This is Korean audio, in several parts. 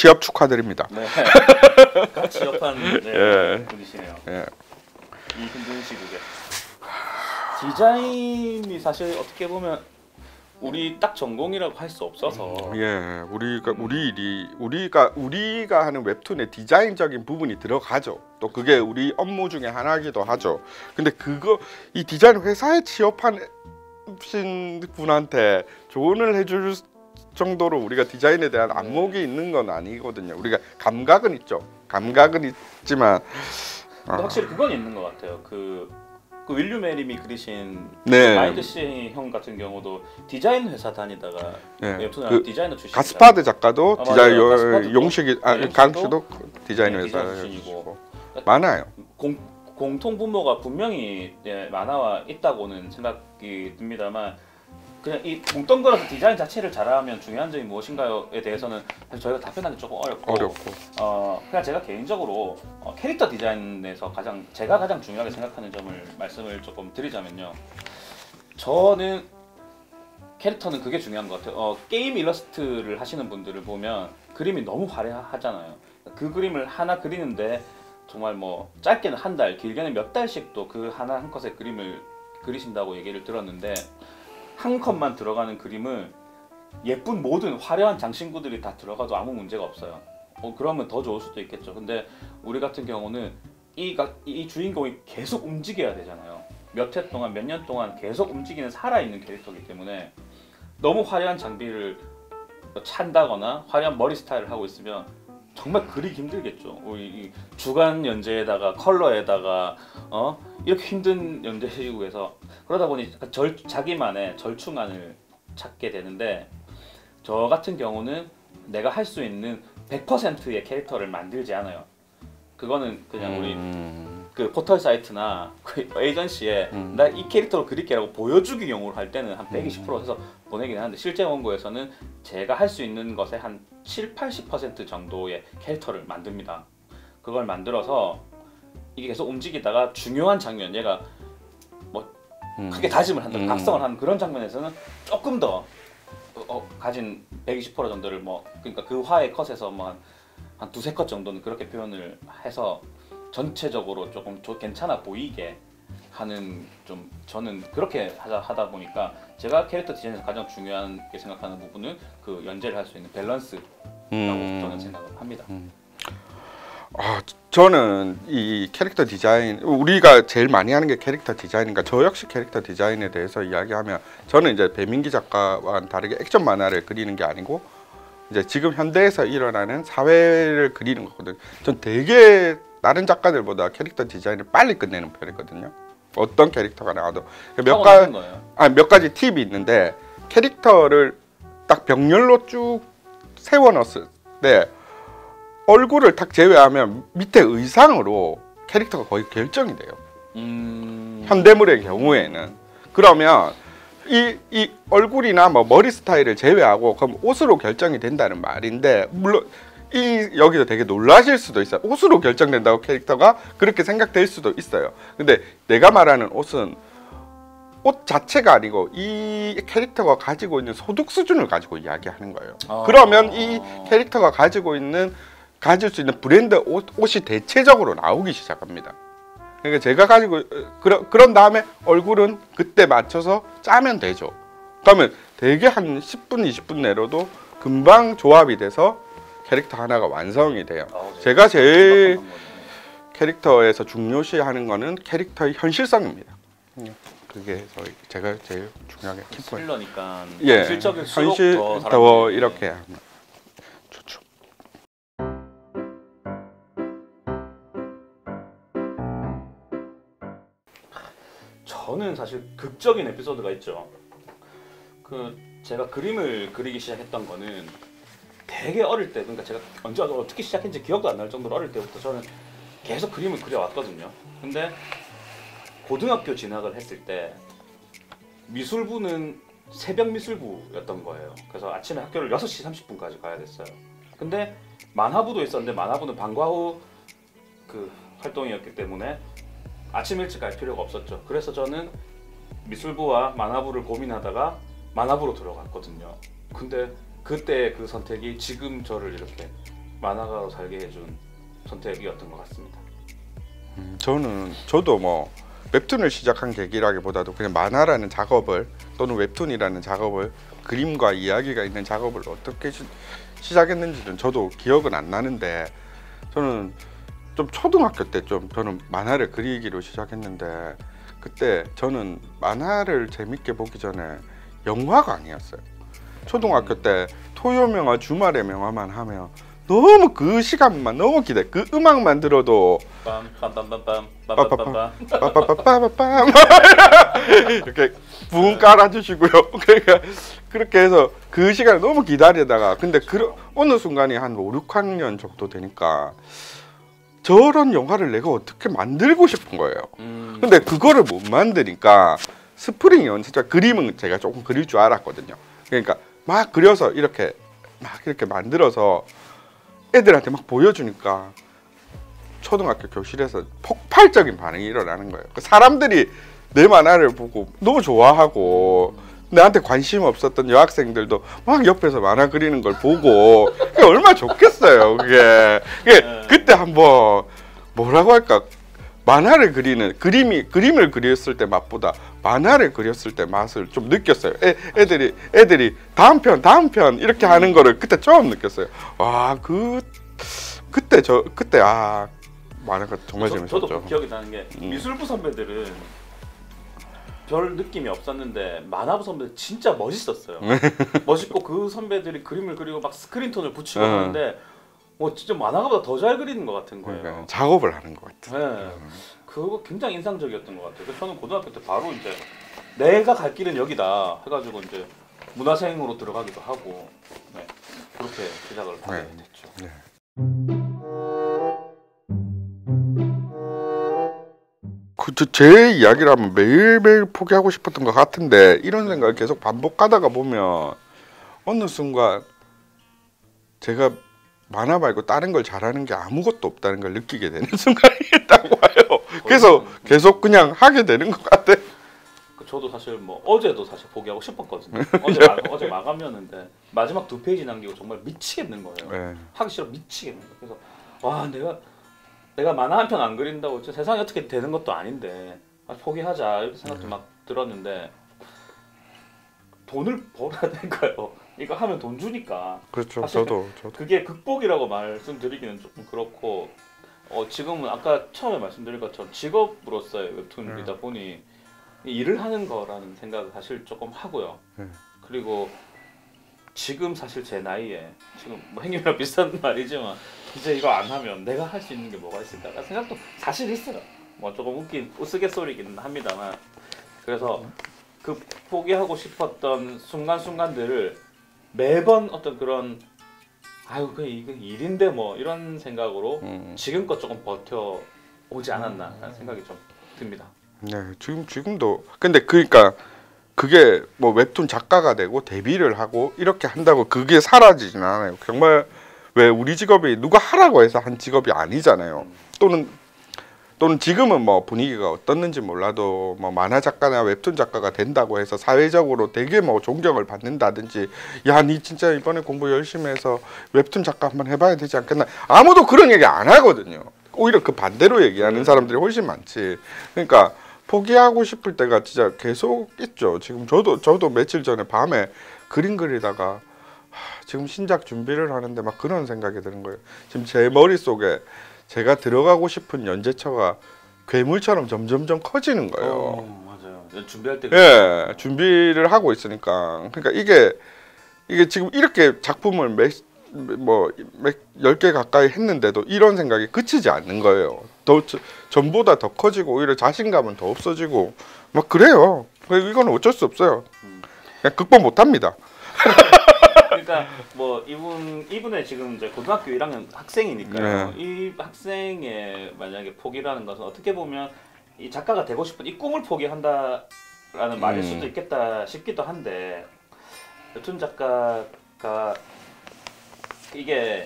취업 축하드립니다. 네. 갓 취업한 예. 분이시네요. 예. 이 힘든 시국에 디자인이 사실 어떻게 보면 우리 딱 전공이라고 할 수 없어서 예, 우리가 하는 웹툰의 디자인적인 부분이 들어가죠. 또 그게 우리 업무 중에 하나이기도 하죠. 근데 이 디자인 회사에 취업하신 분한테 조언을 해줄 정도로 우리가 디자인에 대한 안목이 있는 건 아니거든요. 우리가 감각은 있죠. 감각은 있지만 근데 확실히 그건 있는 것 같아요. 그 윌류 메림이 그리신 네. 마인드 씨 형 같은 경우도 디자인 회사 다니다가 네. 웹툰 디자이너 출신. 가스파드 작가도 디자인 가스파드도 용식이 강씨도 디자인 네, 회사 출신이고 많아요. 공통 분모가 분명히 만화와 있다고는 생각이 듭니다만 그냥 이 뭉뚱그려서 디자인 자체를 잘하면 중요한 점이 무엇인가요에 대해서는 사실 저희가 답변하기 조금 어렵고 그냥 제가 개인적으로 캐릭터 디자인에서 제가 가장 중요하게 생각하는 점을 말씀을 조금 드리자면요. 저는 캐릭터는 그게 중요한 것 같아요. 게임 일러스트를 하시는 분들을 보면 그림이 너무 화려하잖아요. 그 그림을 하나 그리는데 정말 뭐 짧게는 한 달, 길게는 몇 달씩 또 그 하나 한 컷의 그림을 그리신다고 얘기를 들었는데 한 컷만 들어가는 그림을 예쁜 모든 화려한 장신구들이 다 들어가도 아무 문제가 없어요. 그러면 더 좋을 수도 있겠죠. 근데 우리 같은 경우는 이 주인공이 계속 움직여야 되잖아요. 몇 회 동안, 몇 년 동안 계속 움직이는 살아있는 캐릭터이기 때문에 너무 화려한 장비를 찬다거나 화려한 머리 스타일을 하고 있으면 정말 그리기 힘들겠죠. 이 주간 연재에다가 컬러에다가 이렇게 힘든 연재 시국에서 그러다 보니 자기만의 절충안을 찾게 되는데 저 같은 경우는 내가 할 수 있는 100%의 캐릭터를 만들지 않아요. 그거는 그냥 우리 그 포털 사이트나 그 에이전시에 나 이 캐릭터로 그릴게라고 보여주기용으로 할 때는 한 120% 해서 보내긴 하는데 실제 원고에서는 제가 할 수 있는 것의 한 70-80% 정도의 캐릭터를 만듭니다. 그걸 만들어서 이게 계속 움직이다가 중요한 장면, 얘가 뭐 크게 다짐을 한다, 각성을 하는 그런 장면에서는 조금 더 가진 120% 정도를 그러니까 그 화의 컷에서 한 두세 컷 정도는 그렇게 표현을 해서 전체적으로 조금 괜찮아 보이게 하는, 좀 저는 그렇게 하다 보니까 제가 캐릭터 디자인에서 가장 중요하게 생각하는 부분은 그 연재를 할 수 있는 밸런스라고 저는 생각을 합니다. 저는 이 캐릭터 디자인, 우리가 제일 많이 하는 게 캐릭터 디자인인가, 저 역시 캐릭터 디자인에 대해서 이야기하면 저는 이제 배민기 작가와는 다르게 액션 만화를 그리는 게 아니고 이제 지금 현대에서 일어나는 사회를 그리는 거거든요. 전 되게 다른 작가들보다 캐릭터 디자인을 빨리 끝내는 편이거든요. 어떤 캐릭터가 나와도 몇 가지 팁이 있는데, 캐릭터를 딱 병렬로 쭉 세워 넣었을 때 얼굴을 딱 제외하면 밑에 의상으로 캐릭터가 거의 결정이 돼요. 현대물의 경우에는. 그러면 이 얼굴이나 뭐 머리 스타일을 제외하고 그럼 옷으로 결정이 된다는 말인데, 물론 여기서 되게 놀라실 수도 있어요. 옷으로 결정된다고 캐릭터가 그렇게 생각될 수도 있어요. 근데 내가 말하는 옷은 옷 자체가 아니고 이 캐릭터가 가지고 있는 소득 수준을 가지고 이야기하는 거예요. 그러면 이 캐릭터가 가질 수 있는 브랜드 옷이 대체적으로 나오기 시작합니다. 그러니까 제가 가지고 그런 다음에 얼굴은 그때 맞춰서 짜면 되죠. 그러면 되게 한 10분, 20분 내로도 금방 조합이 돼서 캐릭터 하나가 완성이 돼요. 제가 제일 캐릭터에서 중요시하는 거는 캐릭터의 현실성입니다. 그게 제가 제일 중요하게 키포인트. 스릴러니까 현실적일수록 현실 더 이렇게 하면 좋죠. 저는 사실 극적인 에피소드가 있죠. 제가 그림을 그리기 시작했던 거는 되게 어릴 때, 그러니까 제가 언제 어떻게 시작했는지 기억도 안 날 정도로 어릴 때부터 저는 계속 그림을 그려왔거든요. 근데 고등학교 진학을 했을 때 미술부는 새벽 미술부였던 거예요. 그래서 아침에 학교를 6시 30분까지 가야 됐어요. 근데 만화부도 있었는데 만화부는 방과 후 그 활동이었기 때문에 아침 일찍 갈 필요가 없었죠. 그래서 저는 미술부와 만화부를 고민하다가 만화부로 들어갔거든요. 근데 그때 그 선택이 지금 저를 이렇게 만화가로 살게 해준 선택이었던 것 같습니다. 저도 뭐 웹툰을 시작한 계기라기보다도 그냥 만화라는 작업을 또는 웹툰이라는 작업을 그림과 이야기가 있는 작업을 어떻게 시작했는지는 저도 기억은 안 나는데 저는 좀 초등학교 때 좀 저는 만화를 그리기로 시작했는데 그때 저는 만화를 재밌게 보기 전에 영화가 아니었어요. 초등학교 때 토요 명화 주말의 명화만 하면 너무 그 시간만 너무 기대. 그 음악만 들어도 빰빰빰빰빰 빰빰빰빰 빠빠빠빠빠빰 이렇게 붕 깔아주시고요. 그러니까 그렇게 해서 그 시간을 너무 기다리다가 근데 어느 순간이 한 5, 6학년 정도 되니까 저런 영화를 내가 어떻게 만들고 싶은 거예요. 근데 그거를 못 만드니까 스프링 연습자 그림은 제가 조금 그릴 줄 알았거든요. 그러니까 막 그려서 이렇게 만들어서 애들한테 막 보여주니까 초등학교 교실에서 폭발적인 반응이 일어나는 거예요. 사람들이 내 만화를 보고 너무 좋아하고 나한테 관심 없었던 여학생들도 막 옆에서 만화 그리는 걸 보고 그게 얼마나 좋겠어요. 그게 그때 한번 뭐라고 할까 만화를 그리는 그림을 그렸을 때 맛보다 만화를 그렸을 때 맛을 좀 느꼈어요. 애들이 다음 편 이렇게 하는 거를 그때 처음 느꼈어요. 와 그때 만화가 정말 재밌었죠. 저도 기억이 나는 게 미술부 선배들은 별 느낌이 없었는데 만화부 선배들 진짜 멋있었어요. 멋있고 그 선배들이 그림을 그리고 막 스크린톤을 붙이고 하는데 진짜 만화가보다 더 잘 그리는 것 같은 거예요. 그러니까 작업을 하는 것 같아요. 네. 그거 굉장히 인상적이었던 것 같아요. 그래서 저는 고등학교 때 바로 이제 내가 갈 길은 여기다 해가지고 이제 문화생으로 들어가기도 하고 그렇게 시작을 하게 됐죠. 네. 제 이야기라면 매일매일 포기하고 싶었던 것 같은데 이런 생각을 계속 반복하다가 보면 어느 순간 제가 만화 말고 다른 걸 잘하는 게 아무것도 없다는 걸 느끼게 되는 순간이 있다고 봐요. 그래서 계속 그냥 하게 되는 것 같아. 저도 사실 어제도 사실 포기하고 싶었거든요. 어제 마감이었는데 마지막 2페이지 남기고 정말 미치겠는 거예요. 네. 하기 싫어 미치겠는 거예요. 그래서 와 내가 만화 한 편 안 그린다고 세상이 어떻게 되는 것도 아닌데 포기하자 이렇게 생각도 막 들었는데 돈을 벌어야 되니까요. 이거 하면 돈 주니까. 그렇죠. 저도. 그게 극복이라고 말씀드리기는 조금 그렇고 지금은 아까 처음에 말씀드린 것처럼 직업으로서의 웹툰이다 보니 일을 하는 거라는 생각을 사실 조금 하고요. 그리고 지금 사실 제 나이에 지금 행님이랑 비슷한 말이지만 이제 이거 안 하면 내가 할 수 있는 게 뭐가 있을까 생각도 사실 있어요. 조금 우스갯소리긴 합니다만 그래서 그 포기하고 싶었던 순간순간들을 매번 어떤 그런 그냥 이게 일인데 이런 생각으로 지금껏 조금 버텨오지 않았나 라는 생각이 좀 듭니다. 네, 지금도 근데 그러니까 그게 웹툰 작가가 되고 데뷔를 하고 이렇게 한다고 그게 사라지진 않아요. 정말 왜 우리 직업이 누가 하라고 해서 한 직업이 아니잖아요. 또는 지금은 분위기가 어떻는지 몰라도 만화 작가나 웹툰 작가가 된다고 해서 사회적으로 되게 존경을 받는다든지 야, 니 진짜 이번에 공부 열심히 해서 웹툰 작가 한번 해봐야 되지 않겠나 아무도 그런 얘기 안 하거든요. 오히려 그 반대로 얘기하는 사람들이 훨씬 많지. 그러니까 포기하고 싶을 때가 진짜 계속 있죠. 지금 저도 며칠 전에 밤에 그림 그리다가 지금 신작 준비를 하는데 막 그런 생각이 드는 거예요. 지금 제 머릿속에 제가 들어가고 싶은 연재처가 괴물처럼 점점점 커지는 거예요. 맞아요. 준비할 때 준비를 하고 있으니까 그러니까 이게 지금 이렇게 작품을 10개 가까이 했는데도 이런 생각이 그치지 않는 거예요. 전보다 더 커지고 오히려 자신감은 더 없어지고 막 그래요. 이건 어쩔 수 없어요. 그냥 극복 못합니다. 그러니까 이분의 지금 이제 고등학교 1학년 학생이니까요. 이 학생의 만약에 포기라는 것은 어떻게 보면 이 작가가 되고 싶은 이 꿈을 포기한다라는 말일 수도 있겠다 싶기도 한데 웹툰 작가가 이게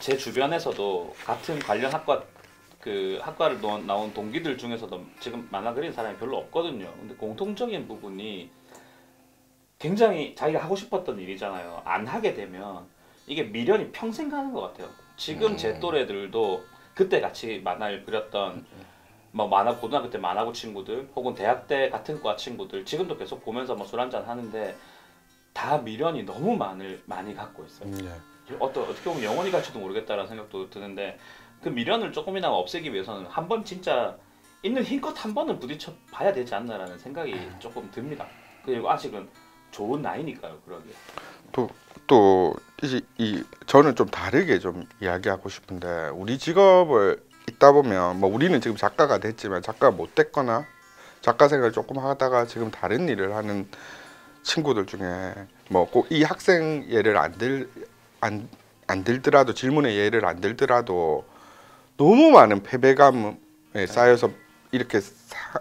제 주변에서도 같은 관련 학과를 나온 동기들 중에서도 지금 만화 그리는 사람이 별로 없거든요. 근데 공통적인 부분이 굉장히 자기가 하고 싶었던 일이잖아요. 안 하게 되면 이게 미련이 평생 가는 것 같아요. 지금 제 또래들도 그때 같이 만화를 그렸던 뭐 만화 고등학교 때 만화고 친구들 혹은 대학 때 같은 과 친구들 지금도 계속 보면서 뭐 술 한잔 하는데 다 미련이 너무 많이 갖고 있어요. 어떻게 보면 영원히 갈지도 모르겠다라는 생각도 드는데 그 미련을 조금이나마 없애기 위해서는 한 번 진짜 있는 힘껏 한 번은 부딪혀 봐야 되지 않나라는 생각이 조금 듭니다. 그리고 아직은 좋은 나이니까요, 그러기에. 저는 좀 다르게 좀 이야기하고 싶은데 우리 직업을 있다 보면 뭐 우리는 지금 작가가 됐지만 작가가 못 됐거나 작가 생활을 조금 하다가 지금 다른 일을 하는 친구들 중에 뭐 꼭 이 학생 예를 안 들더라도 질문의 예를 안 들더라도 너무 많은 패배감에 쌓여서 이렇게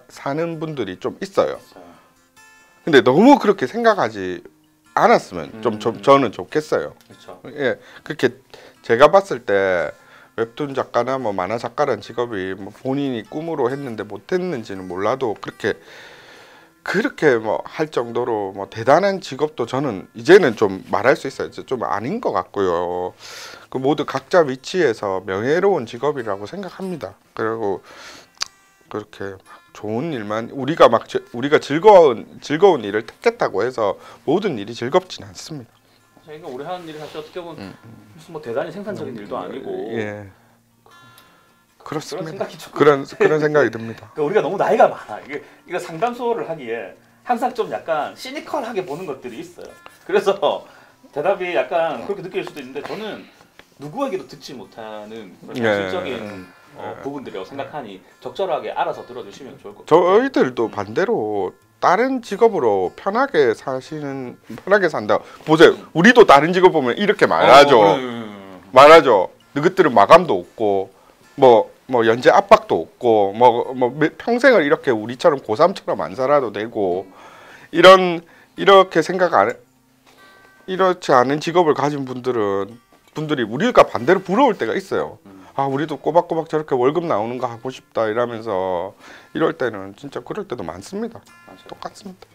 사는 분들이 좀 있어요. 근데 너무 그렇게 생각하지 않았으면 저는 좋겠어요. 그렇죠. 예, 그렇게 제가 봤을 때 웹툰 작가나 뭐 만화 작가라는 직업이 뭐 본인이 꿈으로 했는데 못했는지는 몰라도 그렇게 뭐 할 정도로 뭐 대단한 직업도 저는 이제는 좀 말할 수 있어요. 좀 아닌 것 같고요. 그 모두 각자 위치에서 명예로운 직업이라고 생각합니다. 그리고 그렇게 좋은 일만 우리가 즐거운 일을 택했다고 해서 모든 일이 즐겁진 않습니다. 그러니까 우리 하는 일이 사실 어떻게 보면 무슨 뭐 대단히 생산적인 일도 아니고 예. 그렇습니다. 그런 생각이 듭니다. 그러니까 우리가 너무 나이가 많아. 이거 상담소를 하기에 항상 좀 약간 시니컬하게 보는 것들이 있어요. 그래서 대답이 약간 그렇게 느낄 수도 있는데 저는 누구에게도 듣지 못하는 그런 현실적인 부분들이라고 생각하니 적절하게 알아서 들어주시면 좋을 것 같아요. 저희들도 반대로 다른 직업으로 편하게 산다. 보세요. 우리도 다른 직업 보면 이렇게 말하죠. 말하죠. 너희들은 마감도 없고 뭐 연재 압박도 없고 뭐 평생을 이렇게 우리처럼 고3처럼 안 살아도 되고 이렇게 이렇지 않은 직업을 가진 분들이 우리가 반대로 부러울 때가 있어요. 아, 우리도 꼬박꼬박 저렇게 월급 나오는 거 하고 싶다 이러면서 이럴 때는 진짜 그럴 때도 많습니다. 맞아요. 똑같습니다.